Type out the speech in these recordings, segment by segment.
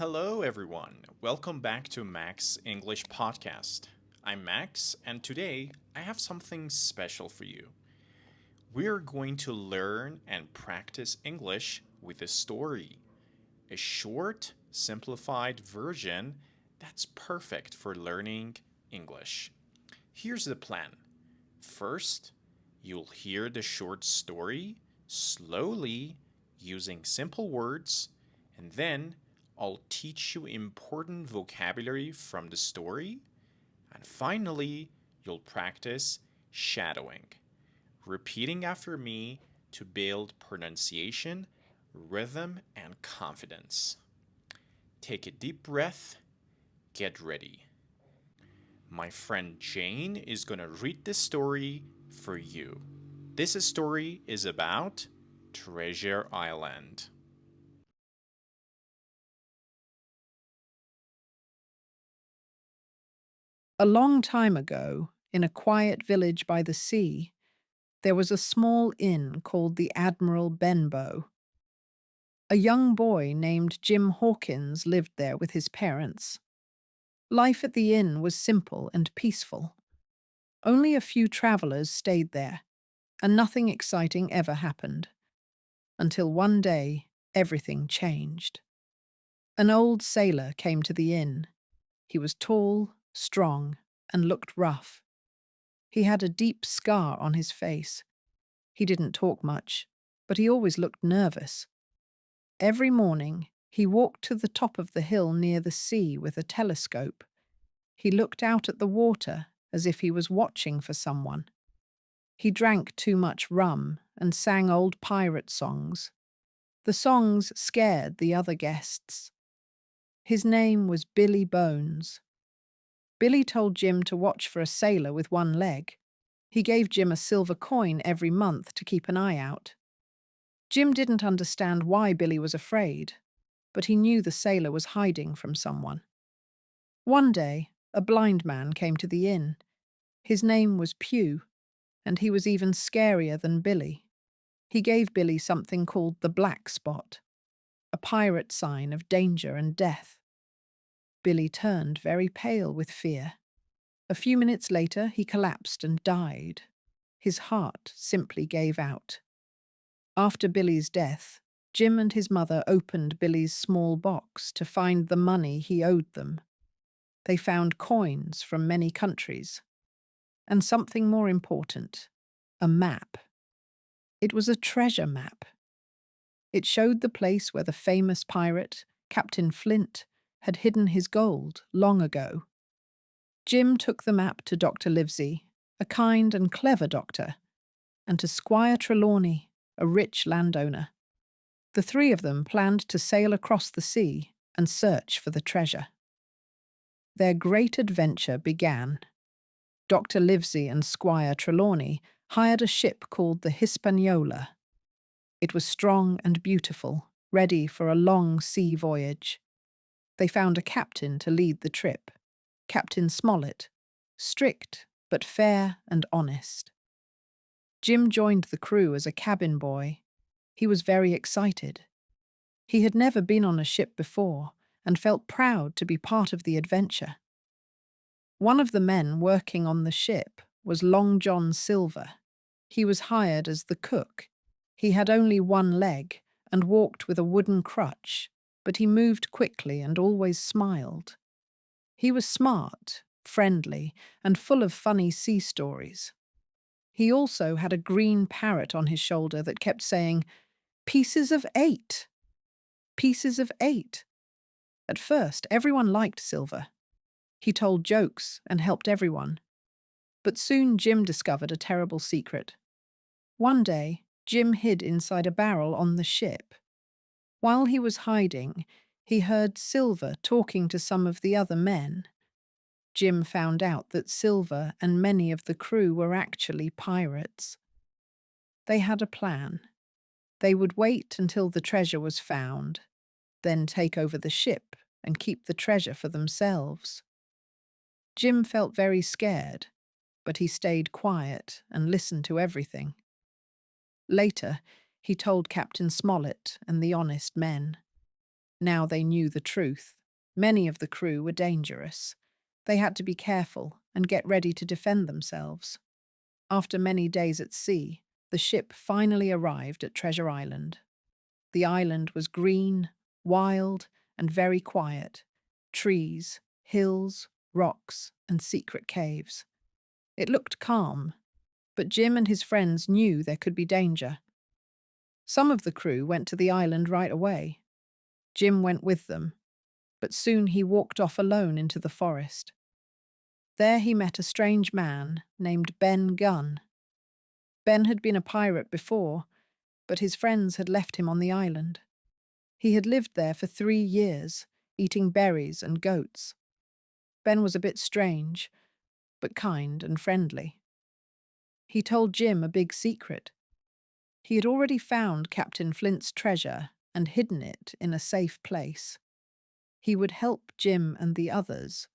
Hello, everyone. Welcome back to Max English Podcast. I'm Max, and today I have something special for you. We're going to learn and practice English with a story, a short, simplified version that's perfect for learning English. Here's the plan. First, you'll hear the short story slowly using simple words, and then I'll teach you important vocabulary from the story. And finally, you'll practice shadowing, repeating after me to build pronunciation, rhythm, and confidence. Take a deep breath, get ready. My friend Jane is going to read this story for you. This story is about Treasure Island. A long time ago, in a quiet village by the sea, there was a small inn called the Admiral Benbow. A young boy named Jim Hawkins lived there with his parents. Life at the inn was simple and peaceful. Only a few travelers stayed there, and nothing exciting ever happened. Until one day, everything changed. An old sailor came to the inn. He was tall, strong, and looked rough. He had a deep scar on his face. He didn't talk much, but he always looked nervous. Every morning, he walked to the top of the hill near the sea with a telescope. He looked out at the water as if he was watching for someone. He drank too much rum and sang old pirate songs. The songs scared the other guests. His name was Billy Bones. Billy told Jim to watch for a sailor with one leg. He gave Jim a silver coin every month to keep an eye out. Jim didn't understand why Billy was afraid, but he knew the sailor was hiding from someone. One day, a blind man came to the inn. His name was Pew, and he was even scarier than Billy. He gave Billy something called the black spot, a pirate sign of danger and death. Billy turned very pale with fear. A few minutes later, he collapsed and died. His heart simply gave out. After Billy's death, Jim and his mother opened Billy's small box to find the money he owed them. They found coins from many countries. And something more important, a map. It was a treasure map. It showed the place where the famous pirate, Captain Flint, had hidden his gold long ago. Jim took the map to Dr. Livesey, a kind and clever doctor, and to Squire Trelawney, a rich landowner. The three of them planned to sail across the sea and search for the treasure. Their great adventure began. Dr. Livesey and Squire Trelawney hired a ship called the Hispaniola. It was strong and beautiful, ready for a long sea voyage. They found a captain to lead the trip, Captain Smollett, strict but fair and honest. Jim joined the crew as a cabin boy. He was very excited. He had never been on a ship before and felt proud to be part of the adventure. One of the men working on the ship was Long John Silver. He was hired as the cook. He had only one leg and walked with a wooden crutch, but he moved quickly and always smiled. He was smart, friendly, and full of funny sea stories. He also had a green parrot on his shoulder that kept saying, "Pieces of 8! Pieces of 8!" At first, everyone liked Silver. He told jokes and helped everyone. But soon Jim discovered a terrible secret. One day, Jim hid inside a barrel on the ship. While he was hiding, he heard Silver talking to some of the other men. Jim found out that Silver and many of the crew were actually pirates. They had a plan. They would wait until the treasure was found, then take over the ship and keep the treasure for themselves. Jim felt very scared, but he stayed quiet and listened to everything. Later, he told Captain Smollett and the honest men. Now they knew the truth. Many of the crew were dangerous. They had to be careful and get ready to defend themselves. After many days at sea, the ship finally arrived at Treasure Island. The island was green, wild, and very quiet. Trees, hills, rocks, and secret caves. It looked calm, but Jim and his friends knew there could be danger. Some of the crew went to the island right away. Jim went with them, but soon he walked off alone into the forest. There he met a strange man named Ben Gunn. Ben had been a pirate before, but his friends had left him on the island. He had lived there for 3 years, eating berries and goats. Ben was a bit strange, but kind and friendly. He told Jim a big secret. He had already found Captain Flint's treasure and hidden it in a safe place. He would help Jim and the others,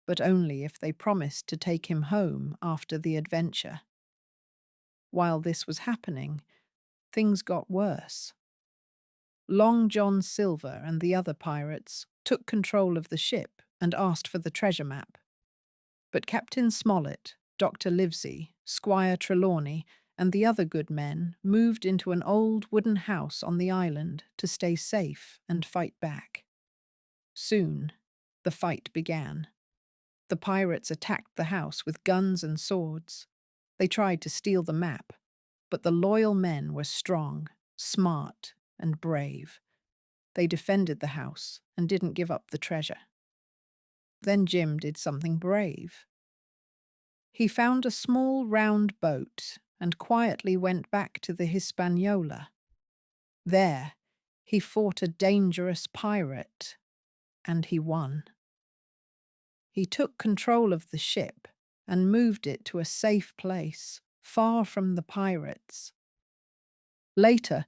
but only if they promised to take him home after the adventure. While this was happening, things got worse. Long John Silver and the other pirates took control of the ship and asked for the treasure map. But Captain Smollett, Dr. Livesey, Squire Trelawney, and the other good men moved into an old wooden house on the island to stay safe and fight back. Soon, the fight began. The pirates attacked the house with guns and swords. They tried to steal the map, but the loyal men were strong, smart, and brave. They defended the house and didn't give up the treasure. Then Jim did something brave. He found a small round boat and quietly went back to the Hispaniola. There, he fought a dangerous pirate, and he won. He took control of the ship and moved it to a safe place, far from the pirates. Later,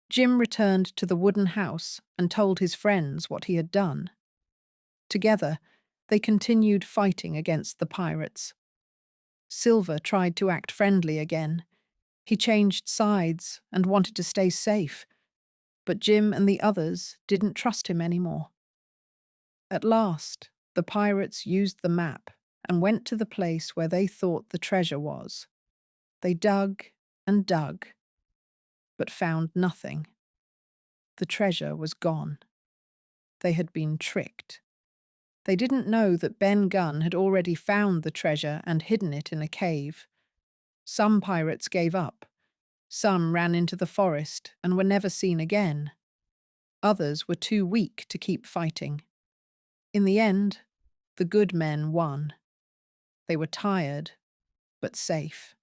Jim returned to the wooden house and told his friends what he had done. Together, they continued fighting against the pirates. Silver tried to act friendly again. He changed sides and wanted to stay safe, but Jim and the others didn't trust him anymore. At last, the pirates used the map and went to the place where they thought the treasure was. They dug and dug, but found nothing. The treasure was gone. They had been tricked. They didn't know that Ben Gunn had already found the treasure and hidden it in a cave. Some pirates gave up. Some ran into the forest and were never seen again. Others were too weak to keep fighting. In the end, the good men won. They were tired, but safe.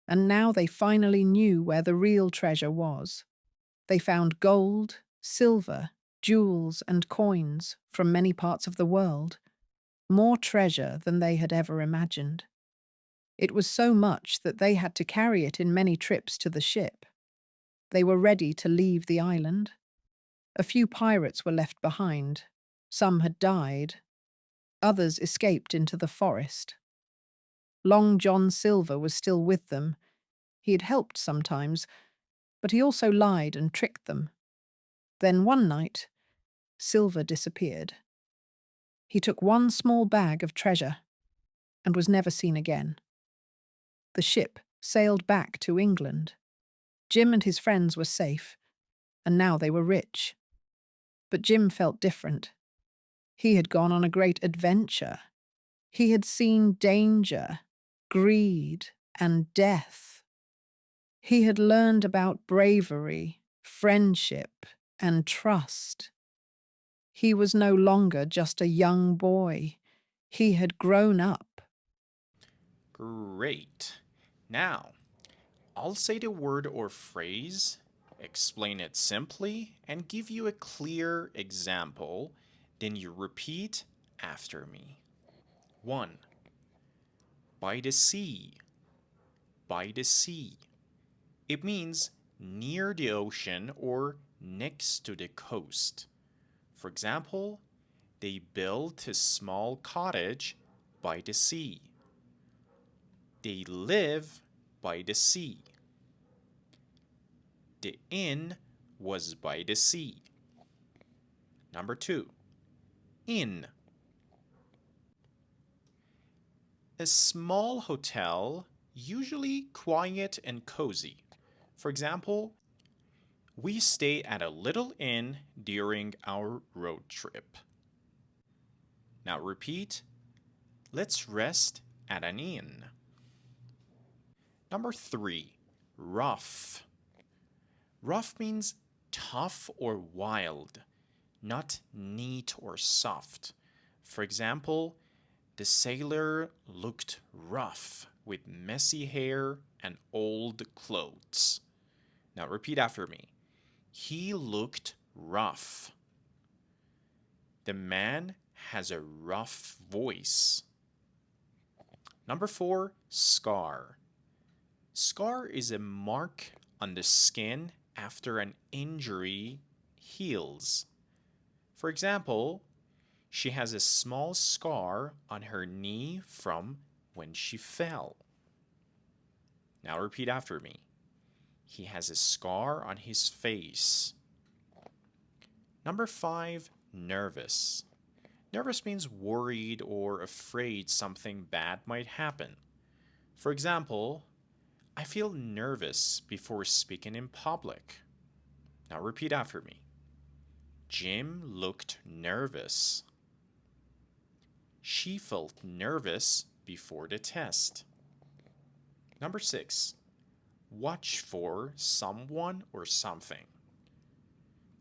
And now they finally knew where the real treasure was. They found gold, silver, jewels, and coins from many parts of the world. More treasure than they had ever imagined. It was so much that they had to carry it in many trips to the ship. They were ready to leave the island. A few pirates were left behind. Some had died. Others escaped into the forest. Long John Silver was still with them. He had helped sometimes, but he also lied and tricked them. Then one night, Silver disappeared. He took one small bag of treasure and was never seen again. The ship sailed back to England. Jim and his friends were safe, and now they were rich. But Jim felt different. He had gone on a great adventure. He had seen danger, greed, and death. He had learned about bravery, friendship, and trust. He was no longer just a young boy. He had grown up. Great. Now, I'll say the word or phrase, explain it simply, and give you a clear example. Then you repeat after me. 1. By the sea. By the sea. It means near the ocean or next to the coast. For example, they built a small cottage by the sea. They live by the sea. The inn was by the sea. Number 2, inn. A small hotel, usually quiet and cozy. For example, we stay at a little inn during our road trip. Now repeat, let's rest at an inn. Number 3, rough. Rough means tough or wild, not neat or soft. For example, the sailor looked rough with messy hair and old clothes. Now repeat after me. He looked rough. The man has a rough voice. Number 4, scar. Scar is a mark on the skin after an injury heals. For example, she has a small scar on her knee from when she fell. Now repeat after me. He has a scar on his face. Number 5, nervous. Nervous means worried or afraid something bad might happen. For example, I feel nervous before speaking in public. Now repeat after me. Jim looked nervous. She felt nervous before the test. Number 6, watch for someone or something.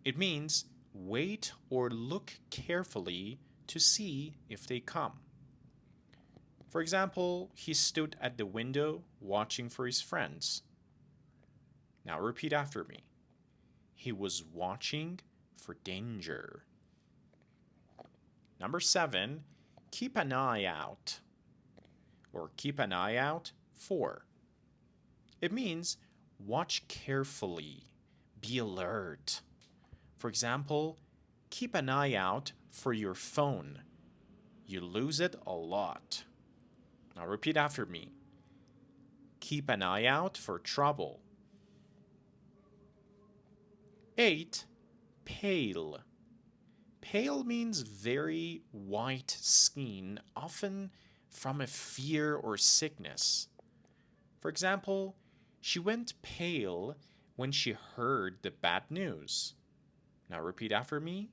It means wait or look carefully to see if they come. For example, he stood at the window watching for his friends. Now repeat after me. He was watching for danger. Number 7, keep an eye out, or keep an eye out for. It means watch carefully, be alert. For example, keep an eye out for your phone. You lose it a lot. Now repeat after me. Keep an eye out for trouble. 8, pale. Pale means very white skin, often from a fear or sickness. For example, she went pale when she heard the bad news. Now repeat after me.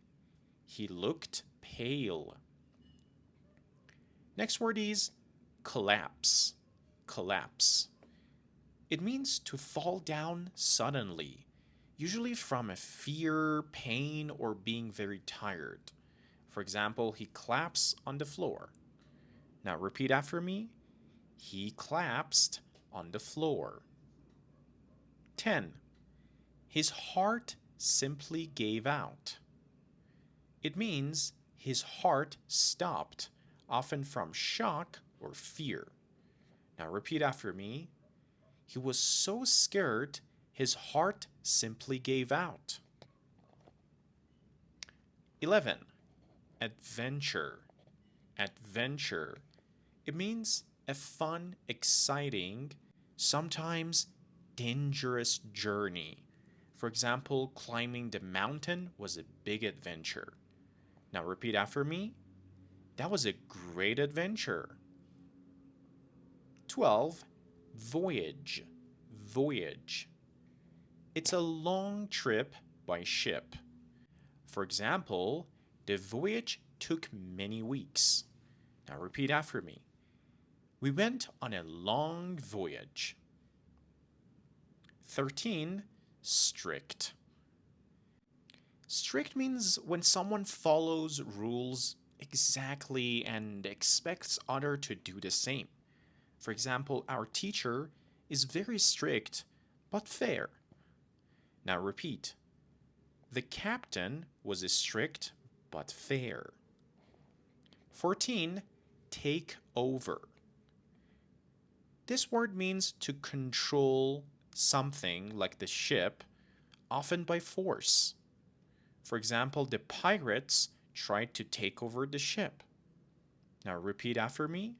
He looked pale. Next word is collapse. Collapse. It means to fall down suddenly, usually from a fear, pain, or being very tired. For example, he collapsed on the floor. Now repeat after me. He collapsed on the floor. 10. His heart simply gave out. It means his heart stopped, often from shock or fear. Now repeat after me. He was so scared, his heart simply gave out. 11. Adventure. Adventure. It means a fun, exciting, sometimes dangerous journey. For example, climbing the mountain was a big adventure. Now repeat after me. That was a great adventure. 12. Voyage. Voyage. It's a long trip by ship. For example, the voyage took many weeks. Now repeat after me. We went on a long voyage. 13. Strict. Strict means when someone follows rules exactly and expects others to do the same. For example, our teacher is very strict but fair. Now repeat. The captain was strict but fair. 14. Take over. This word means to control something like the ship, often by force. For example, the pirates tried to take over the ship. Now repeat after me.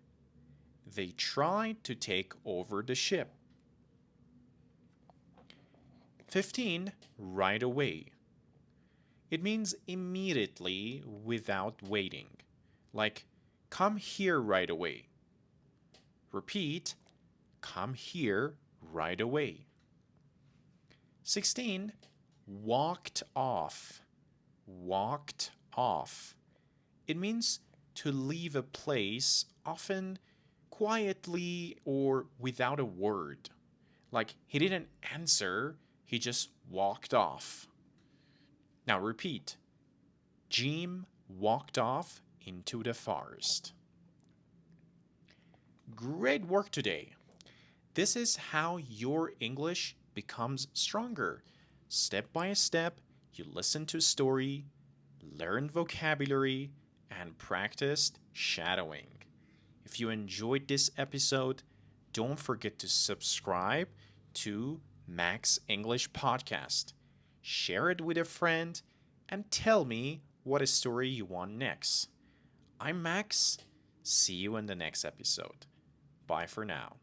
They tried to take over the ship. 15. Right away. It means immediately without waiting. Like, come here right away. Repeat, come here right away. 16. Walked off. Walked off. It means to leave a place, often quietly or without a word. Like he didn't answer, he just walked off. Now repeat. Jim walked off into the forest. Great work today. This is how your English becomes stronger. Step by step, you listen to a story, learn vocabulary, and practice shadowing. If you enjoyed this episode, don't forget to subscribe to Max English Podcast. Share it with a friend and tell me what a story you want next. I'm Max. See you in the next episode. Bye for now.